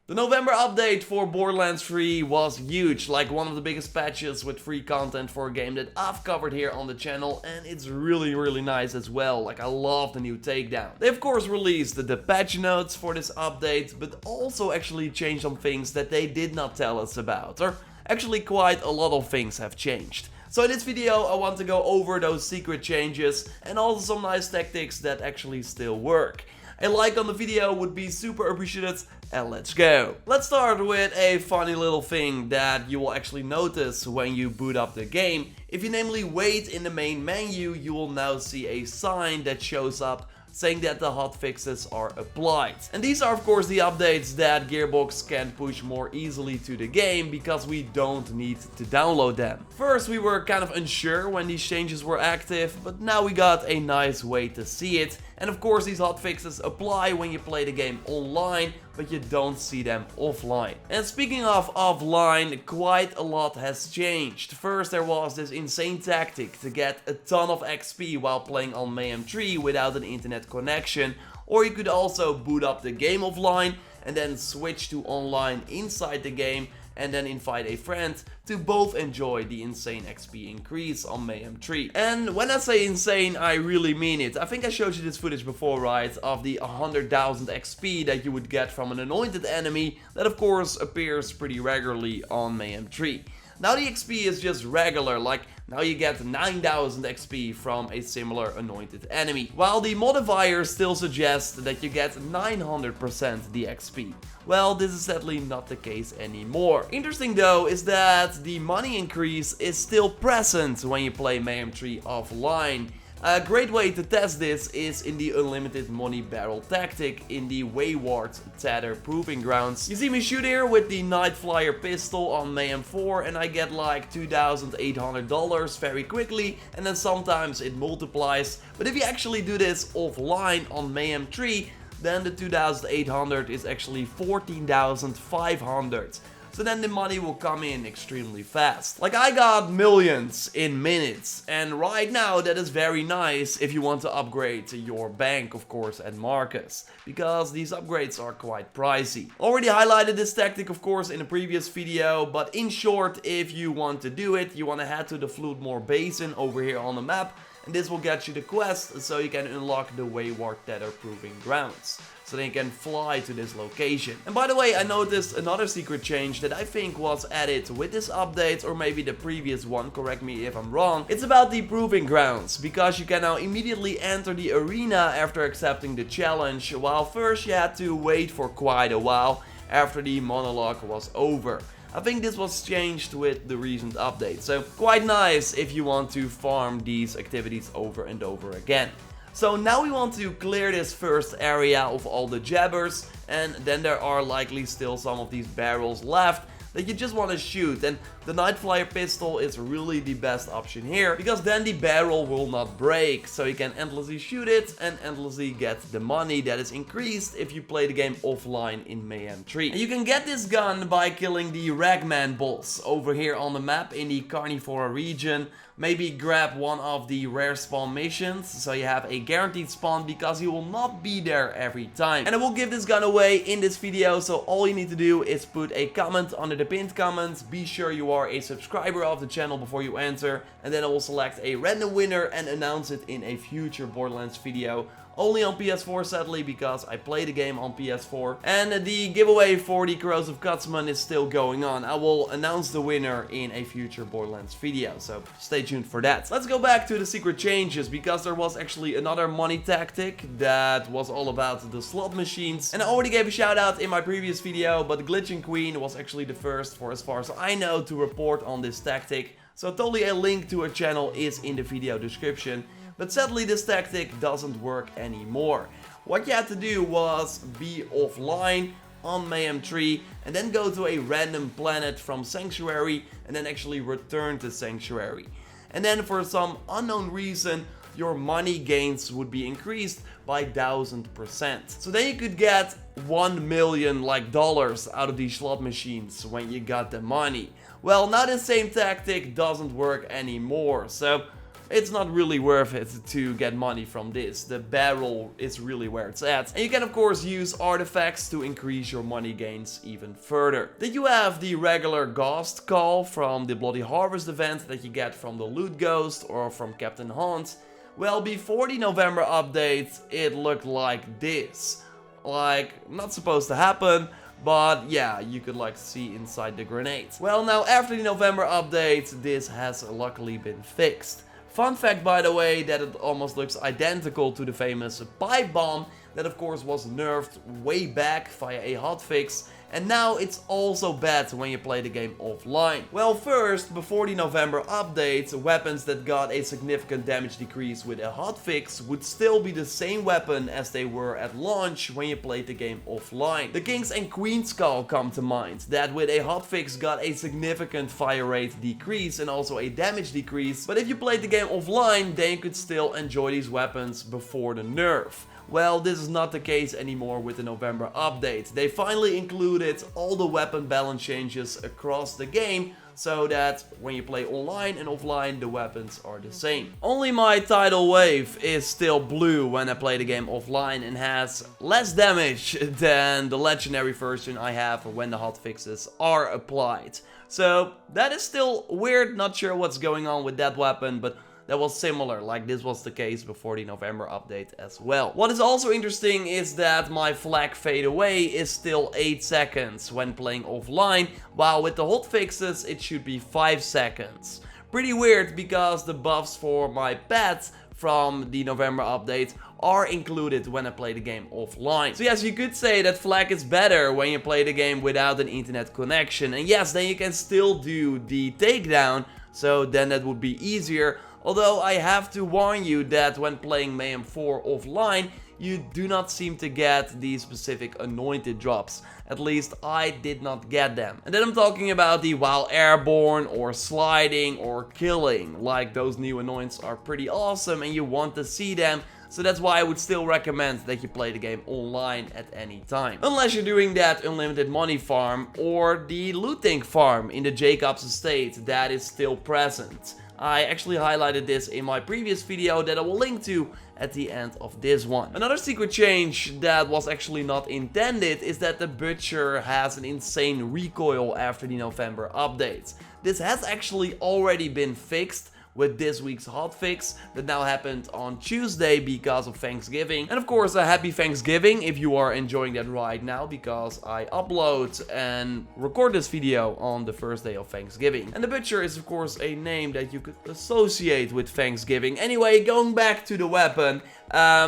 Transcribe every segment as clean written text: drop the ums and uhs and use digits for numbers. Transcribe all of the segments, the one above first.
The November update for Borderlands 3 was huge, like one of the biggest patches with free content for a game that I've covered here on the channel, and it's really nice as well. Like, I love the new takedown. They of course released the patch notes for this update, but also actually changed some things that they did not tell us about, or actually quite a lot of things have changed. So in this video I want to go over those secret changes and also some nice tactics that actually still work. A like on the video would be super appreciated, and let's go. Let's start with a funny little thing that you will actually notice when you boot up the game. If you namely wait in the main menu, you will now see a sign that shows up saying that the hotfixes are applied. And these are of course the updates that Gearbox can push more easily to the game because we don't need to download them. First we were kind of unsure when these changes were active, but now we got a nice way to see it. And of course these hotfixes apply when you play the game online, but you don't see them offline. And speaking of offline, quite a lot has changed. First there was this insane tactic to get a ton of XP while playing on Mayhem 3 without an internet connection, or you could also boot up the game offline and then switch to online inside the game and then invite a friend to both enjoy the insane XP increase on Mayhem 3. And when I say insane, I really mean it. I think I showed you this footage before, right, of the 100,000 XP that you would get from an anointed enemy that of course appears pretty regularly on Mayhem 3. Now the XP is just regular, like now you get 9000 XP from a similar anointed enemy, while the modifiers still suggest that you get 900% the XP. Well, this is sadly not the case anymore. Interesting though is that the money increase is still present when you play Mayhem 3 offline. A great way to test this is in the unlimited money barrel tactic in the Wayward Tether Proving Grounds. You see me shoot here with the Night Flyer pistol on Mayhem 4 and I get like $2,800 very quickly, and then sometimes it multiplies. But if you actually do this offline on Mayhem 3, then the 2,800 is actually 14,500. So then the money will come in extremely fast. Like, I got millions in minutes, and right now that is very nice if you want to upgrade your bank, of course, at Marcus, because these upgrades are quite pricey. Already highlighted this tactic of course in a previous video, but in short, if you want to do it, you want to head to the Floodmore Basin over here on the map, and this will get you the quest so you can unlock the Wayward Tether Proving Grounds. So then you can fly to this location. And by the way, I noticed another secret change that I think was added with this update, or maybe the previous one, correct me if I'm wrong. It's about the Proving Grounds, because you can now immediately enter the arena after accepting the challenge, while first you had to wait for quite a while after the monologue was over. I think this was changed with the recent update, so quite nice if you want to farm these activities over and over again. So now we want to clear this first area of all the jabbers, and then there are likely still some of these barrels left that you just want to shoot, and the Night Flyer pistol is really the best option here, because then the barrel will not break, so you can endlessly shoot it and endlessly get the money that is increased if you play the game offline in Mayhem 3. And you can get this gun by killing the Ragman boss over here on the map in the Carnivora region. Maybe grab one of the rare spawn missions, so you have a guaranteed spawn, because you will not be there every time. And I will give this gun away in this video, so all you need to do is put a comment under the pinned comments, be sure you are a subscriber of the channel before you enter, and then I will select a random winner and announce it in a future Borderlands video. Only on PS4 sadly, because I play the game on PS4. And the giveaway for the Corrosive Gutsman is still going on. I will announce the winner in a future Borderlands video, so stay tuned for that. Let's go back to the secret changes, because there was actually another money tactic that was all about the slot machines. And I already gave a shout out in my previous video, but the Glitching Queen was actually the first, for as far as I know, to report on this tactic. So totally a link to her channel is in the video description. But sadly this tactic doesn't work anymore. What you had to do was be offline on Mayhem 3 and then go to a random planet from Sanctuary and then actually return to Sanctuary. And then for some unknown reason your money gains would be increased by 1000%. So then you could get $1 million dollars out of these slot machines when you got the money. Well, now the same tactic doesn't work anymore. So it's not really worth it to get money from this. The barrel is really where it's at. And you can of course use artifacts to increase your money gains even further. Then you have the regular Ghost Call from the Bloody Harvest event that you get from the Loot Ghost or from Captain Hunt. Well, before the November update, it looked like this. Like, not supposed to happen, but yeah, you could like see inside the grenade. Well, now after the November update, this has luckily been fixed. Fun fact, by the way, that it almost looks identical to the famous pipe bomb that of course was nerfed way back via a hotfix, and now it's also bad when you play the game offline. Well, first, before the November update, weapons that got a significant damage decrease with a hotfix would still be the same weapon as they were at launch when you played the game offline. The King's and Queen's Skull come to mind, that with a hotfix got a significant fire rate decrease and also a damage decrease, but if you played the game offline, then you could still enjoy these weapons before the nerf. Well, this is not the case anymore with the November update. They finally included all the weapon balance changes across the game, so that when you play online and offline, the weapons are the same. Only my tidal wave is still blue when I play the game offline and has less damage than the legendary version I have when the hotfixes are applied. So that is still weird, not sure what's going on with that weapon, but that was similar, like this was the case before the November update as well. What is also interesting is that my flag fade away is still 8 seconds when playing offline, while with the hotfixes it should be 5 seconds. Pretty weird, because the buffs for my pet from the November update are included when I play the game offline. So yes, you could say that flag is better when you play the game without an internet connection, and yes, then you can still do the takedown, so then that would be easier. Although I have to warn you that when playing Mayhem 4 offline, you do not seem to get these specific anointed drops. At least I did not get them. And then I'm talking about the while airborne or sliding or killing. Like, those new anoints are pretty awesome and you want to see them. So that's why I would still recommend that you play the game online at any time. Unless you're doing that unlimited money farm or the looting farm in the Jacob's estate that is still present. I actually highlighted this in my previous video that I will link to at the end of this one. Another secret change that was actually not intended is that the Butcher has an insane recoil after the November update. This has actually already been fixed with this week's hotfix that now happened on Tuesday because of Thanksgiving. And of course, a happy Thanksgiving if you are enjoying that right now, because I upload and record this video on the first day of Thanksgiving. And the Butcher is of course a name that you could associate with Thanksgiving. Anyway, going back to the weapon,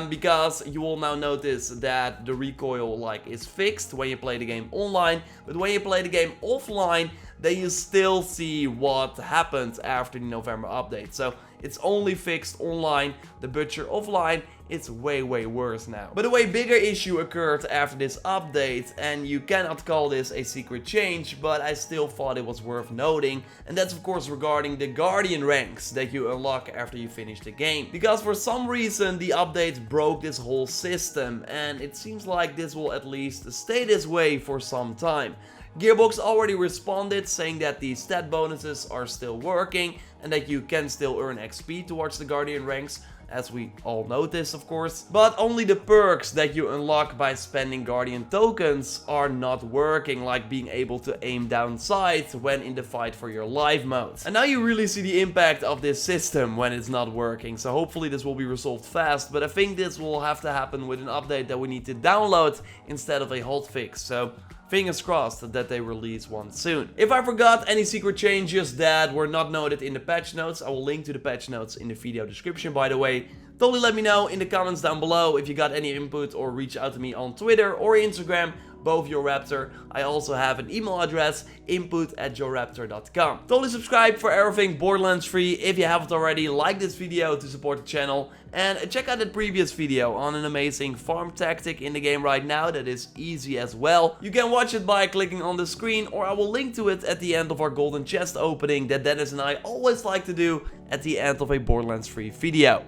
because you will now notice that the recoil is fixed when you play the game online, but when you play the game offline, then you still see what happened after the November update. So it's only fixed online. The Butcher offline, it's way worse now. But a way bigger issue occurred after this update, and you cannot call this a secret change, but I still thought it was worth noting, and that's of course regarding the Guardian ranks that you unlock after you finish the game. Because for some reason the update broke this whole system, and it seems like this will at least stay this way for some time. Gearbox already responded saying that the stat bonuses are still working and that you can still earn XP towards the Guardian ranks, as we all notice of course. But only the perks that you unlock by spending Guardian tokens are not working, like being able to aim down sight when in the fight for your life mode. And now you really see the impact of this system when it's not working, so hopefully this will be resolved fast, but I think this will have to happen with an update that we need to download instead of a hotfix. So fingers crossed that they release one soon. If I forgot any secret changes that were not noted in the patch notes, I will link to the patch notes in the video description, by the way. Totally let me know in the comments down below if you got any input, or reach out to me on Twitter or Instagram, both JorRaptor. I also have an email address, input@jorraptor.com. Totally subscribe for everything Borderlands free if you haven't already. Like this video to support the channel, and check out that previous video on an amazing farm tactic in the game right now that is easy as well. You can watch it by clicking on the screen, or I will link to it at the end of our golden chest opening that Dennis and I always like to do at the end of a Borderlands free video.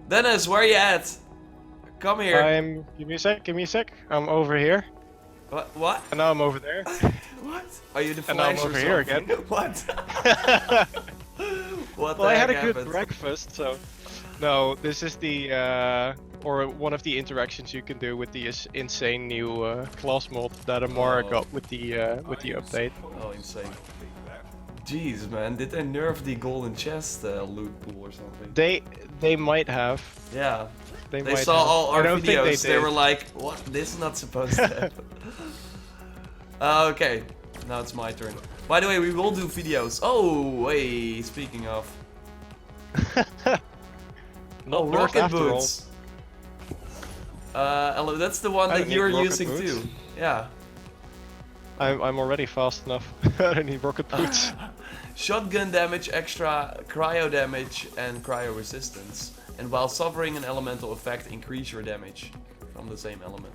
Dennis, where are you at? Come here. Give me a sec. I'm over here. What? And now I'm over there. What? Are you the Flash? And now I'm over here again. What? What the Well, I heck had a good happened? breakfast, so... No, this is the, or one of the interactions you can do with the insane new class mod that Amara got with the update. Oh, insane. Jeez, man, did they nerf the golden chest loot pool or something? They might have. Yeah. They might saw have. all our I don't think videos, they did. were like, what? This is not supposed to happen. Okay, now it's my turn. By the way, we will do videos. Oh, wait, speaking of. Not Oh, Nerfs rocket after all. boots. That's the one I that don't need you're rocket using boots. too. Yeah. I'm already fast enough. I don't need rocket boots. Shotgun damage, extra cryo damage, and cryo resistance. And while suffering an elemental effect, increase your damage from the same element.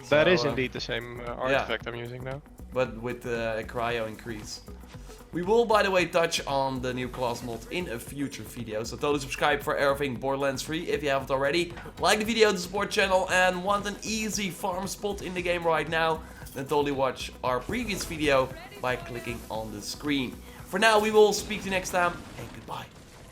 That So, is indeed the same artifact I'm using now. But with a cryo increase. We will, by the way, touch on the new class mod in a future video. So totally subscribe for everything Borderlands 3 if you haven't already. Like the video to support channel and want an easy farm spot in the game right now, then totally watch our previous video by clicking on the screen. For now, we will speak to you next time and goodbye.